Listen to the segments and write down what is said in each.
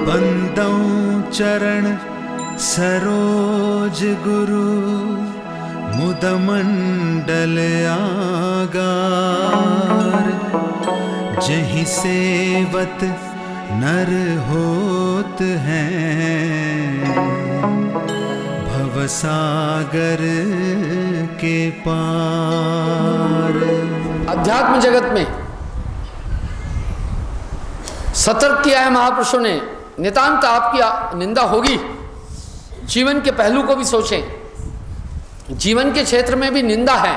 बंदौ चरण सरोज गुरु मुद मंडल आगार। जहि सेवत नर होत हैं भवसागर के पार। अध्यात्म जगत में सतर्क किया है महापुरुषों ने। नितांत आपकी निंदा होगी। जीवन के पहलू को भी सोचें। जीवन के क्षेत्र में भी निंदा है।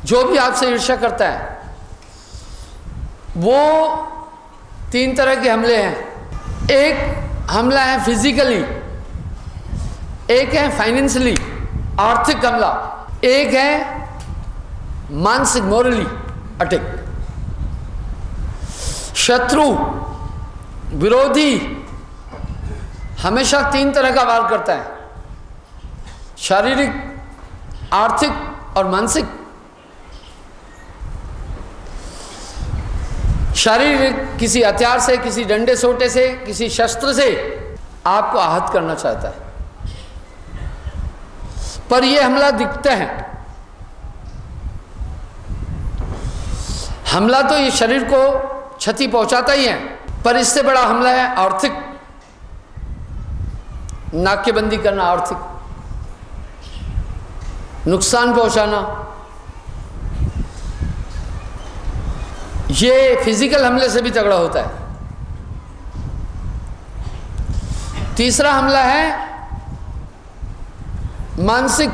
जो भी आपसे ईर्ष्या करता है, वो 3 तरह के हमले हैं। एक हमला है फिजिकली, एक है फाइनेंशियली, आर्थिक हमला, एक है मानसिक, मोरली अटैक। शत्रु, विरोधी हमेशा 3 तरह का वार करता है, शारीरिक, आर्थिक और मानसिक। शारीरिक किसी हथियार से, किसी डंडे सोटे से, किसी शस्त्र से आपको आहत करना चाहता है, पर यह हमला दिखता है। हमला तो ये शरीर को क्षति पहुंचाता ही है, पर इससे बड़ा हमला है आर्थिक। नाकेबंदी करना, आर्थिक नुकसान पहुंचाना। ये फिजिकल हमले से भी तगड़ा होता है। तीसरा हमला है मानसिक,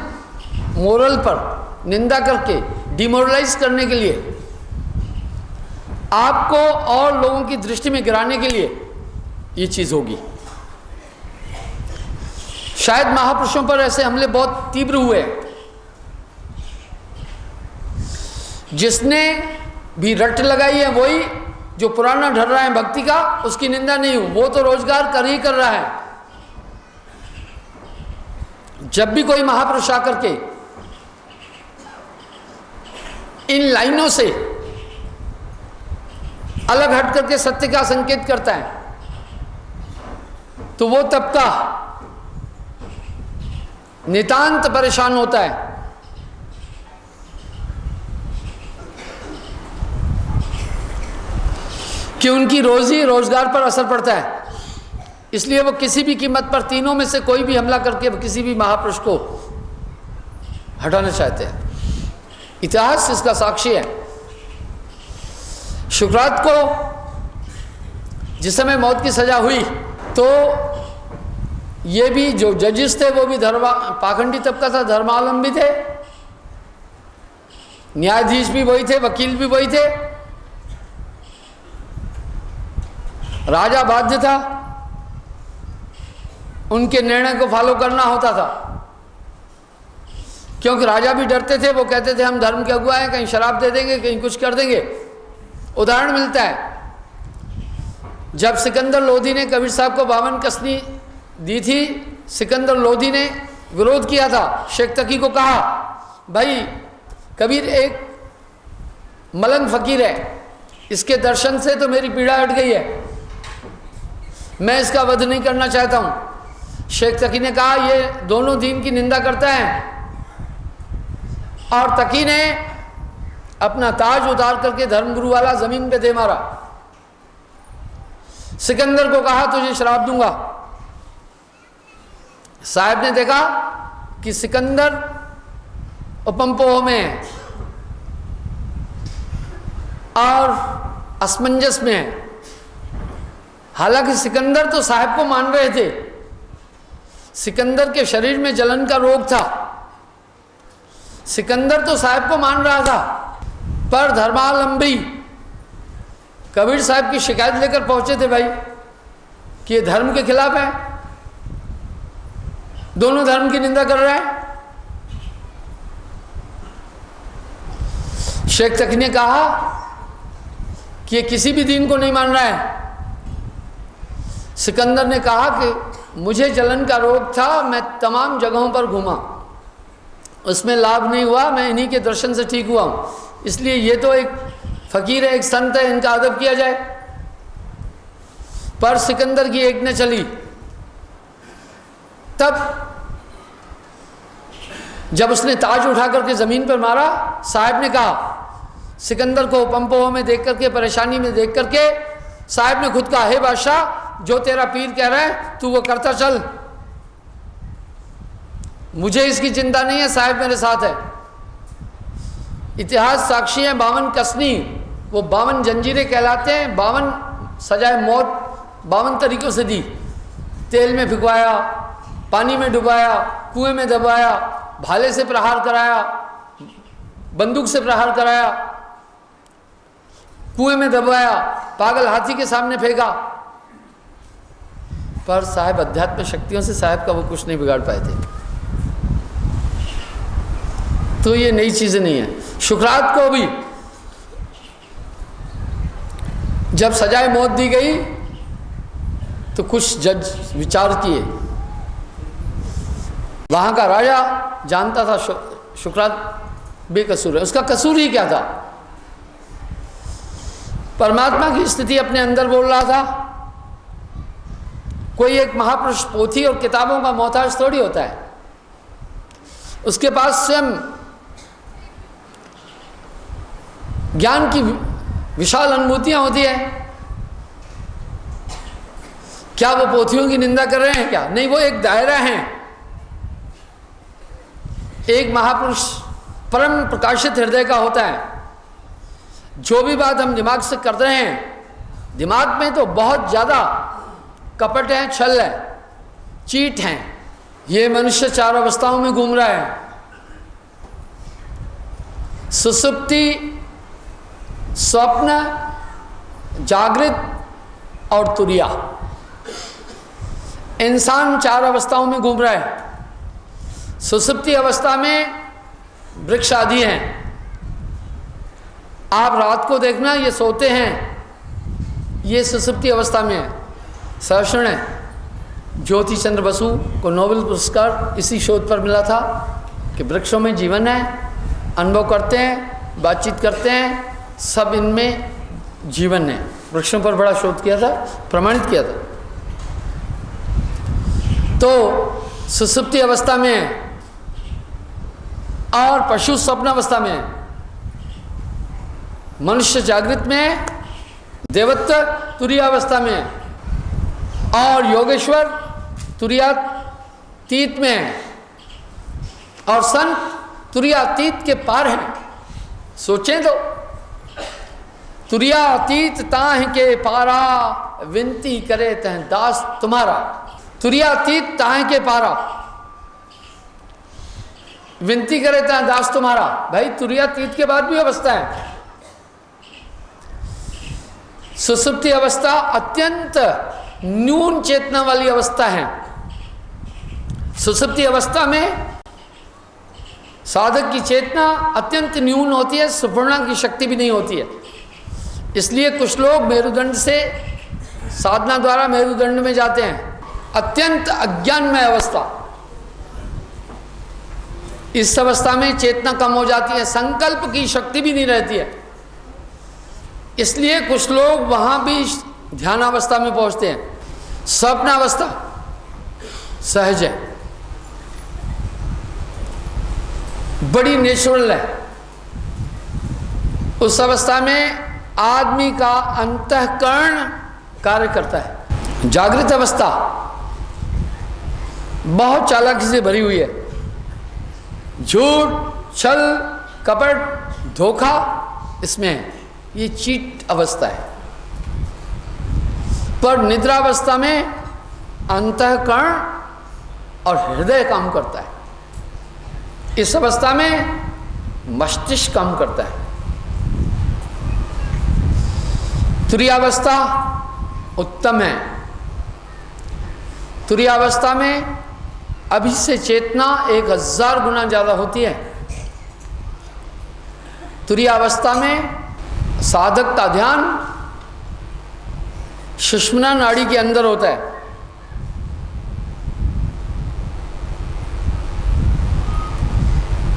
मोरल पर निंदा करके डिमोरलाइज करने के लिए, आपको और लोगों की दृष्टि में गिराने के लिए ये चीज होगी। शायद महापुरुषों पर ऐसे हमले बहुत तीव्र हुए। जिसने भी रट लगाई है, वही जो पुराना ढल रहा है भक्ति का, उसकी निंदा नहीं हो। वो तो रोजगार कर ही कर रहा है। जब भी कोई महापुरुष आकर के इन लाइनों से अलग हट करके सत्य का संकेत करता है, तो वो तबका नितांत परेशान होता है। कि उनकी रोजी रोजगार पर असर पड़ता है। इसलिए वो किसी भी कीमत पर तीनों में से कोई भी हमला करके किसी भी महापुरुष को हटाना चाहते हैं। इतिहास इसका साक्षी है। शुक्रात को जिस समय मौत की सजा हुई, तो ये भी जो जजेस थे वो भी पाखंडी तबका था, धर्मावलंबी थे। न्यायाधीश भी वही थे, वकील भी वही थे। राजा बाध्य था, उनके निर्णय को फॉलो करना होता था, क्योंकि राजा भी डरते थे। वो कहते थे हम धर्म के अगुआ हैं, कहीं शराब दे देंगे, कहीं कुछ कर देंगे। उदाहरण मिलता है, जब सिकंदर लोधी ने कबीर साहब को 52 कसनी दी थी, सिकंदर लोधी ने विरोध किया था। शेख तकी को कहा, भाई कबीर एक मलंग फकीर है, इसके दर्शन से तो मेरी पीड़ा हट गई है, मैं इसका वध नहीं करना चाहता हूं। शेख तकी ने कहा ये दोनों दीन की निंदा करता है, और तकी ने अपना ताज उतार करके धर्मगुरु वाला जमीन पे दे मारा। सिकंदर को कहा तुझे शराब दूंगा। साहब ने देखा कि सिकंदर उपमपोह में है और असमंजस में है। हालांकि सिकंदर तो साहब को मान रहे थे। सिकंदर के शरीर में जलन का रोग था। सिकंदर तो साहब को मान रहा था, पर धर्मावलंबी कबीर साहब की शिकायत लेकर पहुंचे थे भाई कि ये धर्म के खिलाफ है, दोनों धर्म की निंदा कर रहा है। शेख तकी ने कहा कि ये किसी भी दीन को नहीं मान रहा है। सिकंदर ने कहा कि मुझे जलन का रोग था, मैं तमाम जगहों पर घूमा, उसमें लाभ नहीं हुआ, मैं इन्हीं के दर्शन से ठीक हुआ हूं। इसलिए ये तो एक फकीर है, एक संत है, इनका अदब किया जाए। पर सिकंदर की एक न चली। तब जब उसने ताज उठा करके ज़मीन पर मारा, साहब ने कहा, सिकंदर को पंपोह में देख करके, परेशानी में देख करके साहब ने खुद कहा, हे बादशाह, जो तेरा पीर कह रहा है तू वो करता चल, मुझे इसकी चिंता नहीं है, साहब मेरे साथ है। इतिहास साक्षी है, 52 कसनी, वो 52 जंजीरें कहलाते हैं। 52 सजाए मौत 52 तरीक़ों से दी। तेल में भिगवाया, पानी में डुबाया, कुएं में दबाया, भाले से प्रहार कराया, बंदूक से प्रहार कराया, कुएं में दबाया, पागल हाथी के सामने फेंका। पर साहब अध्यात्म शक्तियों से साहब का वो कुछ नहीं बिगाड़ पाए थे। तो ये नई चीजें नहीं है। शुक्रात को भी जब सजाए मौत दी गई तो कुछ जज विचार किए। वहां का राजा जानता था शुक्रात बेकसूर है, उसका कसूर ही क्या था? परमात्मा की स्थिति अपने अंदर बोल रहा था। कोई एक महापुरुष पोथी और किताबों का मोहताज थोड़ी होता है, उसके पास स्वयं ज्ञान की विशाल अनुभूतियां होती है। क्या वो पोथियों की निंदा कर रहे हैं क्या? नहीं, वो एक दायरा है। एक महापुरुष परम प्रकाशित हृदय का होता है। जो भी बात हम दिमाग से कर रहे हैं, दिमाग में तो बहुत ज़्यादा कपट है, छल है, चीट है। ये मनुष्य 4 अवस्थाओं में घूम रहा है। सुसुप्ति, स्वप्न, जागृत और तुरिया। इंसान 4 अवस्थाओं में घूम रहा है। सुसुप्ति अवस्था में वृक्ष आदि हैं। आप रात को देखना, ये सोते हैं, ये सुसुप्ति अवस्था में है। सहस्रण है, ज्योति चंद्र बसु को नोबेल पुरस्कार इसी शोध पर मिला था कि वृक्षों में जीवन है, अनुभव करते हैं, बातचीत करते हैं, सब इनमें जीवन है। वृक्षों पर बड़ा शोध किया था, प्रमाणित किया था। तो सुसुप्ति अवस्था में है और पशु स्वप्न अवस्था में है। मनुष्य जागृत में है, देवत्व तुरीयावस्था में है और योगेश्वर तुरीयातीत में है और संत तुरीयातीत के पार हैं। सोचें तो, तुरीयातीत ताह के पारा, विनती करे तह दास तुम्हारा। तुरीयातीत ताह के पारा, विनती करे तह दास तुम्हारा। भाई तुरीयातीत के बाद भी अवस्था है। सुसुप्ति अवस्था अत्यंत न्यून चेतना वाली अवस्था है। सुसुप्ति अवस्था में साधक की चेतना अत्यंत न्यून होती है, सुपूर्णा की शक्ति भी नहीं होती है। इसलिए कुछ लोग मेरुदंड से साधना द्वारा मेरुदंड में जाते हैं। अत्यंत अज्ञानमय अवस्था। इस अवस्था में चेतना कम हो जाती है, संकल्प की शक्ति भी नहीं रहती है। इसलिए कुछ लोग वहां भी ध्यानावस्था में पहुंचते हैं। स्वप्नावस्था सहज है, बड़ी नेचुरल है। उस अवस्था में आदमी का अंतःकरण कार्य करता है। जागृत अवस्था बहुत चालाकी से भरी हुई है। झूठ, छल, कपट, धोखा इसमें है। ये चीट अवस्था है। पर निद्रावस्था में अंतःकरण और हृदय काम करता है। इस अवस्था में मस्तिष्क काम करता है। तुरीयावस्था उत्तम है। तुरीयावस्था में अभी से चेतना 1000 गुना ज्यादा होती है। तुरीयावस्था में साधक का ध्यान सुषुम्ना नाड़ी के अंदर होता है।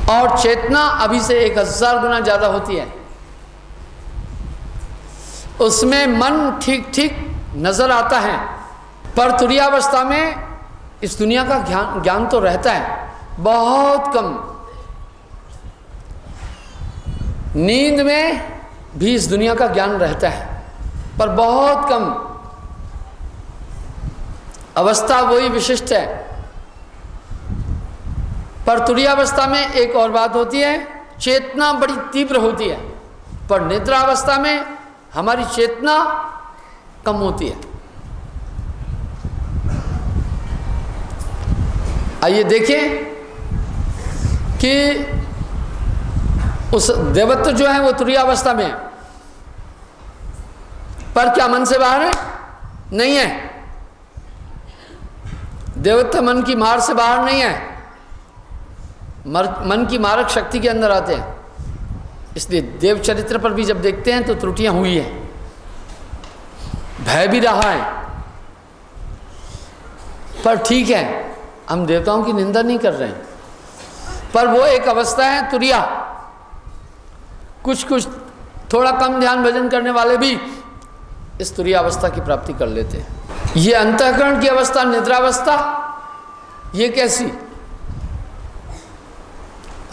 और चेतना अभी से 1000 गुना ज्यादा होती है। उसमें मन ठीक ठीक नजर आता है, पर तुरीयावस्था में इस दुनिया का ज्ञान तो रहता है, बहुत कम। नींद में भी इस दुनिया का ज्ञान रहता है, पर बहुत कम। अवस्था वही विशिष्ट है, पर तुरीयावस्था में एक और बात होती है, चेतना बड़ी तीव्र होती है, पर निद्रावस्था में हमारी चेतना कम होती है। आइए देखें कि उस देवत्व जो है वो तुरीयावस्था में है, पर क्या मन से बाहर है? नहीं है। देवत्व मन की मार से बाहर नहीं है, मन की मारक शक्ति के अंदर आते हैं। इसलिए देव चरित्र पर भी जब देखते हैं तो त्रुटियां हुई हैं, भय भी रहा है, पर ठीक है, हम देवताओं की निंदा नहीं कर रहे हैं, पर वो एक अवस्था है तुरिया। कुछ कुछ थोड़ा कम ध्यान भजन करने वाले भी इस तुरिया अवस्था की प्राप्ति कर लेते हैं। ये अंतःकरण की अवस्था, निद्रावस्था, ये कैसी?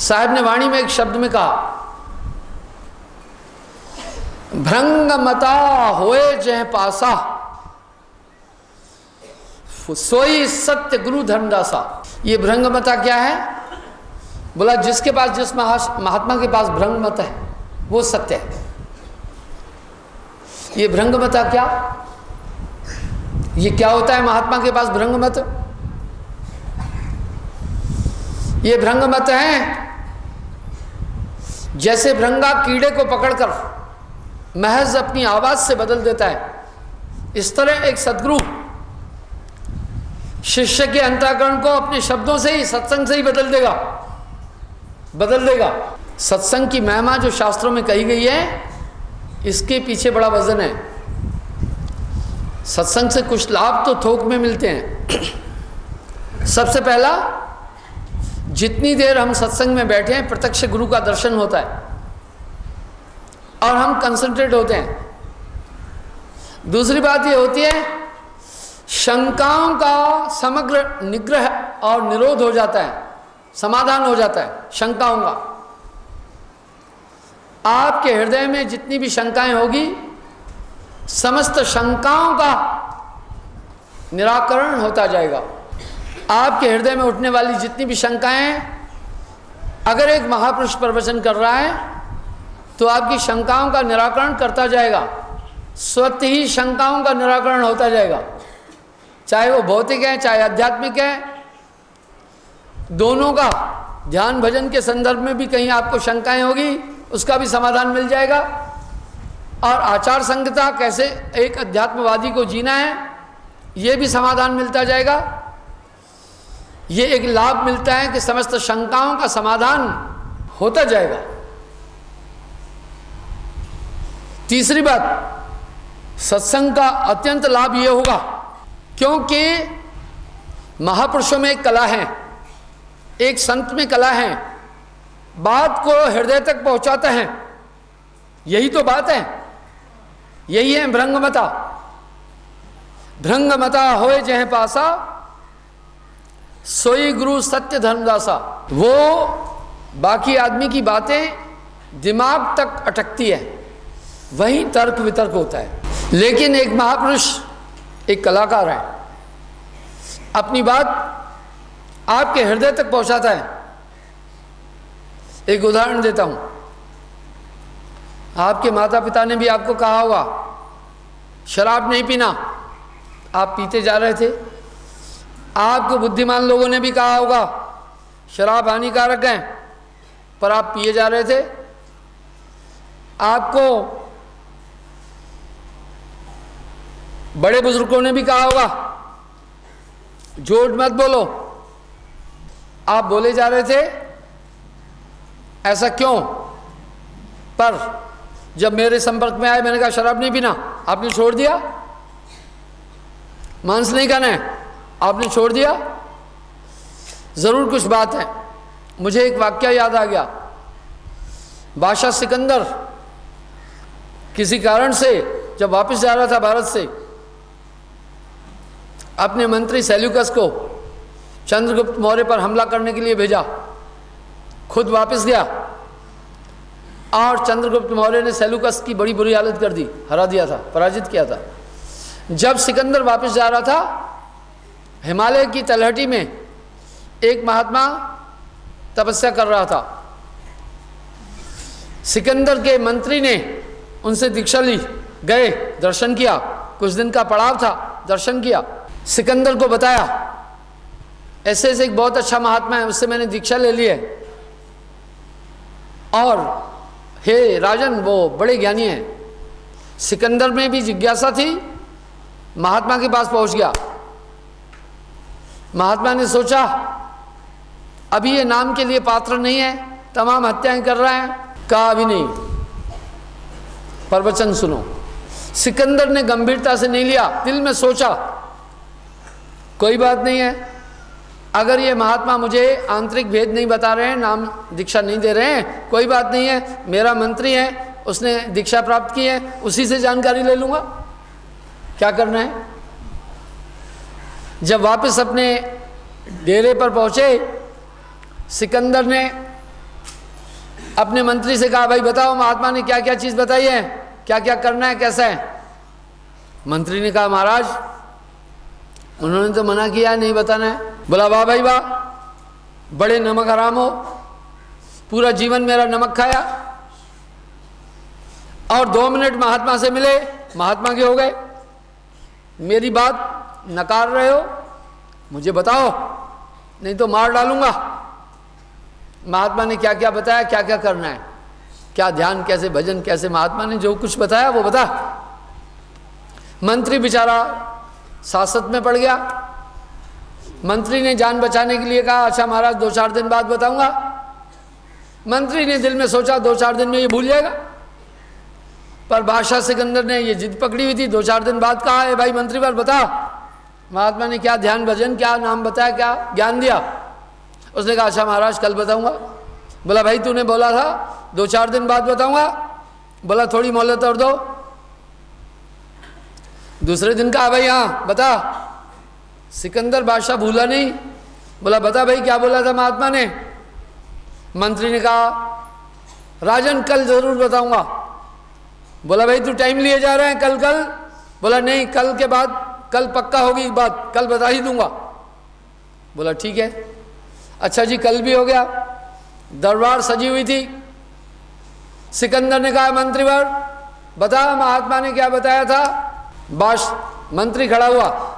साहब ने वाणी में एक शब्द में कहा, भृंगमता होए जह पासा, सोई सत्य गुरु धर्मदासा। ये भृंगमता क्या है? बोला जिसके पास, जिस महात्मा के पास भृंगमत है वो सत्य है। ये भृंगमता क्या? ये क्या होता है महात्मा के पास भृंगमत? ये भृंगमत है जैसे भृंगा कीड़े को पकड़कर महज अपनी आवाज से बदल देता है, इस तरह एक सद्गुरु शिष्य के अंतःकरण को अपने शब्दों से ही, सत्संग से ही बदल देगा। सत्संग की महिमा जो शास्त्रों में कही गई है, इसके पीछे बड़ा वजन है। सत्संग से कुछ लाभ तो थोक में मिलते हैं। सबसे पहला, जितनी देर हम सत्संग में बैठे हैं प्रत्यक्ष गुरु का दर्शन होता है और हम कंसंट्रेट होते हैं। दूसरी बात ये होती है, शंकाओं का समग्र निग्रह और निरोध हो जाता है, समाधान हो जाता है शंकाओं का। आपके हृदय में जितनी भी शंकाएं होगी, समस्त शंकाओं का निराकरण होता जाएगा। आपके हृदय में उठने वाली जितनी भी शंकाएं, अगर एक महापुरुष प्रवचन कर रहा है तो आपकी शंकाओं का निराकरण करता जाएगा, स्वतः ही शंकाओं का निराकरण होता जाएगा। चाहे वो भौतिक है, चाहे आध्यात्मिक है, दोनों का ध्यान भजन के संदर्भ में भी कहीं आपको शंकाएं होगी, उसका भी समाधान मिल जाएगा। और आचार संहिता, कैसे एक अध्यात्मवादी को जीना है, ये भी समाधान मिलता जाएगा। ये एक लाभ मिलता है कि समस्त शंकाओं का समाधान होता जाएगा। तीसरी बात, सत्संग का अत्यंत लाभ ये होगा क्योंकि महापुरुषों में एक कला है, एक संत में कला है, बात को हृदय तक पहुंचाते हैं। यही तो बात है, यही है भृंगमता। भृंगमता होए जह पासा, सोई गुरु सत्य धर्मदासा। वो बाकी आदमी की बातें दिमाग तक अटकती है, वहीं तर्क वितर्क होता है। लेकिन एक महापुरुष, एक कलाकार है, अपनी बात आपके हृदय तक पहुंचाता है। एक उदाहरण देता हूं, आपके माता पिता ने भी आपको कहा होगा शराब नहीं पीना, आप पीते जा रहे थे। आपको बुद्धिमान लोगों ने भी कहा होगा शराब हानिकारक है, पर आप पिए जा रहे थे। आपको बड़े बुजुर्गों ने भी कहा होगा झूठ मत बोलो, आप बोले जा रहे थे। ऐसा क्यों? पर जब मेरे संपर्क में आए, मैंने कहा शराब नहीं पीना, आपने छोड़ दिया। मांस नहीं खाना है, आपने छोड़ दिया। जरूर कुछ बात है। मुझे एक वाक्य याद आ गया। बादशाह सिकंदर किसी कारण से जब वापस जा रहा था भारत से, अपने मंत्री सेल्यूकस को चंद्रगुप्त मौर्य पर हमला करने के लिए भेजा, खुद वापस गया और चंद्रगुप्त मौर्य ने सेल्यूकस की बड़ी बुरी हालत कर दी, हरा दिया था, पराजित किया था। जब सिकंदर वापस जा रहा था, हिमालय की तलहटी में एक महात्मा तपस्या कर रहा था। सिकंदर के मंत्री ने उनसे दीक्षा ली, गए, दर्शन किया, कुछ दिन का पड़ाव था, दर्शन किया, सिकंदर को बताया ऐसे ऐसे एक बहुत अच्छा महात्मा है, उससे मैंने दीक्षा ले ली है, और हे राजन वो बड़े ज्ञानी हैं। सिकंदर में भी जिज्ञासा थी, महात्मा के पास पहुंच गया। महात्मा ने सोचा अभी ये नाम के लिए पात्र नहीं है, तमाम हत्याएं कर रहा है, कहा अभी नहीं, प्रवचन सुनो। सिकंदर ने गंभीरता से नहीं लिया, दिल में सोचा कोई बात नहीं है, अगर ये महात्मा मुझे आंतरिक भेद नहीं बता रहे हैं, नाम दीक्षा नहीं दे रहे हैं, कोई बात नहीं है, मेरा मंत्री है, उसने दीक्षा प्राप्त की है, उसी से जानकारी ले लूँगा, क्या करना है। जब वापस अपने डेरे पर पहुँचे, सिकंदर ने अपने मंत्री से कहा भाई बताओ महात्मा ने क्या क्या चीज़ बताई है, क्या क्या करना है, कैसा है। मंत्री ने कहा महाराज उन्होंने तो मना किया नहीं बताना है। बोला वाह भाई वाह, बड़े नमक हराम हो, पूरा जीवन मेरा नमक खाया, और 2 मिनट महात्मा से मिले, महात्मा के हो गए, मेरी बात नकार रहे हो, मुझे बताओ नहीं तो मार डालूंगा। महात्मा ने क्या क्या बताया, क्या क्या करना है, क्या ध्यान, कैसे भजन, कैसे, महात्मा ने जो कुछ बताया वो बता। मंत्री बेचारा सासत में पड़ गया। मंत्री ने जान बचाने के लिए कहा अच्छा महाराज 2-4 दिन बाद बताऊंगा। मंत्री ने दिल में सोचा 2-4 दिन में ये भूल जाएगा, पर बादशाह सिकंदर ने ये जिद पकड़ी हुई थी, 2-4 दिन बाद कहा है भाई मंत्री बार बता। महात्मा ने क्या ध्यान भजन, क्या नाम बताया, क्या ज्ञान दिया। उसने कहा अच्छा महाराज कल बताऊंगा। बोला भाई तूने बोला था 2-4 दिन बाद बताऊंगा। बोला थोड़ी मोहलत और दो। दूसरे दिन कहा भाई हाँ बता। सिकंदर बादशाह भूला नहीं, बोला बता भाई क्या बोला था महात्मा ने। मंत्री ने कहा राजन कल जरूर बताऊंगा। बोला भाई तू टाइम लिए जा रहा है, कल कल। बोला नहीं कल के बाद, कल पक्का होगी बात, कल बता ही दूंगा। बोला ठीक है। अच्छा जी कल भी हो गया, दरबार सजी हुई थी। सिकंदर ने कहा मंत्रीवर बता महात्मा ने क्या बताया था। मंत्री खड़ा हुआ,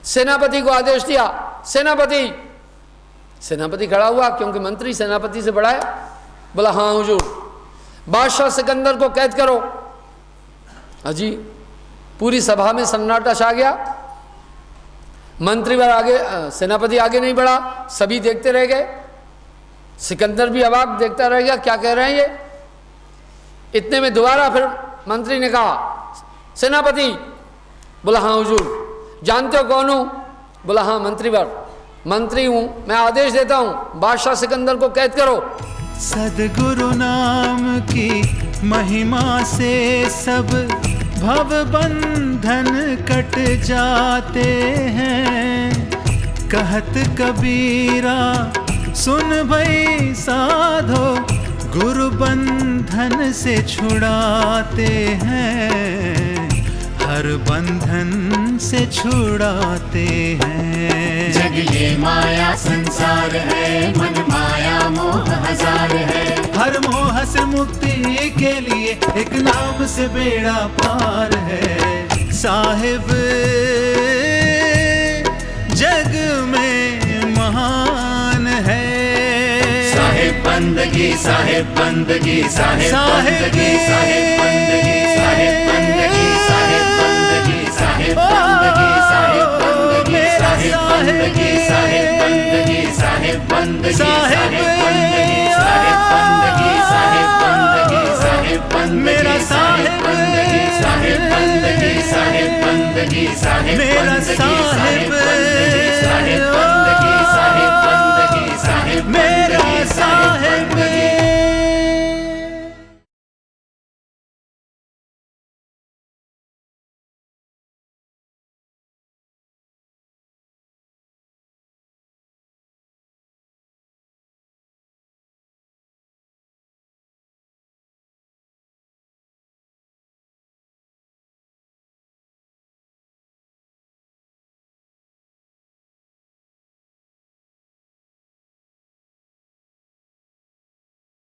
सेनापति को आदेश दिया। सेनापति खड़ा हुआ क्योंकि मंत्री सेनापति से बड़ा है। बोला हाँ हुजूर। बादशाह सिकंदर को कैद करो। अजी पूरी सभा में सन्नाटा छा गया। मंत्रीवर आगे, सेनापति आगे नहीं बढ़ा, सभी देखते रह गए। सिकंदर भी अवाक देखता रह गया, क्या कह रहे हैं ये। इतने में दोबारा फिर मंत्री ने कहा सेनापति। बोला हाँ हुजूर। जानते हो कौन हूँ। बोला हाँ मंत्रीवर, मंत्री हूँ, मैं आदेश देता हूँ बादशाह सिकंदर को कैद करो। सद्गुरु नाम की महिमा से सब भव बंधन कट जाते हैं। कहत कबीरा सुन भई साधो, गुरु बंधन से छुड़ाते हैं, हर बंधन से छुड़ाते हैं। जग ये माया संसार है, मन माया मोह हजार है। हर मोह से मुक्ति के लिए एक नाम से बेड़ा पार है। साहिब जग में महान है। साहिब बंदगी, साहिब बंदगी, साहिब बंदगी, साहिब बंदगी, साहिब बंदगी, साहिब बंदगी, साहिब बंदगी, साहिब बंदगी, साहिब बंदगी, साहिब बंदगी, साहिब बंदगी, साहिब बंदगी, साहिब बंदगी, साहिब बंदगी, साहिब बंदगी, मेरा साहिब बंदगी, साहिब बंदगी, साहिब बंदगी, साहिब मेरा बंदगी, साहिब बंदगी।